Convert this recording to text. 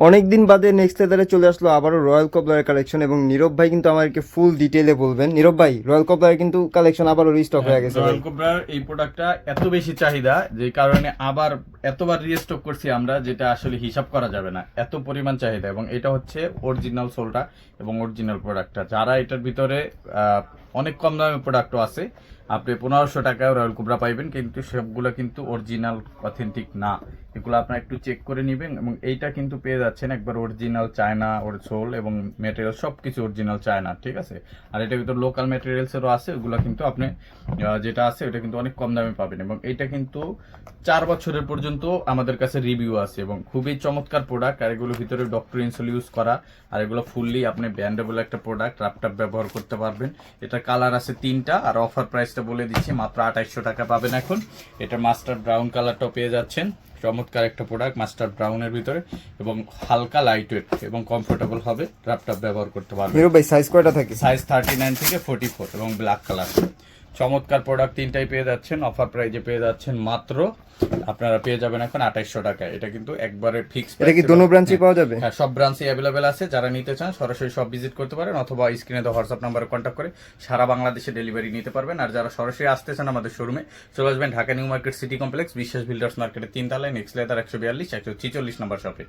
অনেকদিন বাদে নেক্সট লেদারে চলে আসলো আবারও রয়্যাল কবলারের কালেকশন, এবং নীরব ভাই কিন্তু আমাদেরকে ফুল ডিটেইলে বলবেন। নীরব ভাই, রয়্যাল কবলারের কিন্তু কালেকশন আবারও রিস্টক হয়ে গেছে ভাই। রয়্যাল কোবরার এই প্রোডাক্টটা এত বেশি চাহিদা যে কারণে আবার এতবার রিস্টক করছি আমরা, যেটা আসলে হিসাব করা যাবে না, এত পরিমাণ চাহিদা। এবং এটা হচ্ছে অরিজিনাল সোলটা এবং অরিজিনাল প্রোডাক্টটা। যারা এটার ভিতরে অনেক কম দামে প্রোডাক্টও আছে, আপনি 1500 টাকায় রয়্যাল কোবরা পাইবেন, কিন্তু সবগুলো কিন্তু অরিজিনাল অথেন্টিক না। এগুলো আপনার একটু চেক করে নেবেন। এবং এইটা কিন্তু পেয়ে যাচ্ছেন একবার অরিজিনাল চায়না ওর সোল এবং মেটেরিয়াল সব কিছু অরিজিনাল চায়না, ঠিক আছে। আর এটার ভিতরে লোকাল মেটেরিয়ালসেরও আছে, ওগুলো কিন্তু আপনি যেটা আছে ওটা কিন্তু অনেক কম দামে পাবেন। এবং এইটা কিন্তু 4 বছরের পর্যন্ত আমাদের কাছে রিভিউ আছে এবং খুবই চমৎকার প্রোডাক্ট। আর এগুলোর ভিতরে ডক্টর ইনসোল ইউজ করা, আর এগুলো ফুললি আপনি ব্যান্ডেবল একটা প্রোডাক্ট, ল্যাপটপ ব্যবহার করতে পারবেন। এটা কালার আছে 3টা, আর অফার প্রাইসটা বলে দিচ্ছি, মাত্র 2800 টাকা পাবেন এখন। এটা মাস্টার ব্রাউন কালারটাও পেয়ে যাচ্ছেন। চমৎকার একটা প্রোডাক্ট মাস্টার ব্রাউনের ভিতরে, এবং হালকা লাইট ওয়েট এবং কমফোর্টেবল হবে, ল্যাপটপ ব্যবহার করতে পারবেন। নীরব ভাই, সাইজ কয়টা থাকে? সাইজ 39 থেকে 44 এবং ব্ল্যাক কালার। চমৎকার প্রোডাক্ট 3টাই পেয়ে যাচ্ছেন, অফার প্রাইজে পেয়ে যাচ্ছেন। মাত্র আপনারা পেয়ে যাবেন এখন 2800 টাকায়। এটা কিন্তু একবারে ফিক্স। এটা কি দোনো ব্রাঞ্চে পাওয়া যাবে? হ্যাঁ, সব ব্রাঞ্চে অ্যাভেলেবেল আছে। যারা নিতে চান সরাসরি সব ভিজিট করতে পারেন, অথবা স্ক্রিনে তো হোয়াটসঅ্যাপ নাম্বারে কন্ট্যাক্ট করে সারা বাংলাদেশে ডেলিভারি নিতে পারবেন। আর যারা সরাসরি আসতে চান আমাদের শোরুমে চলে আসবেন Dhaka new market city complex, বিশ্বাস বিল্ডার্স মার্কেটের 3 তলায়, নেক্সট লেদার 142 146 নম্বর শপে।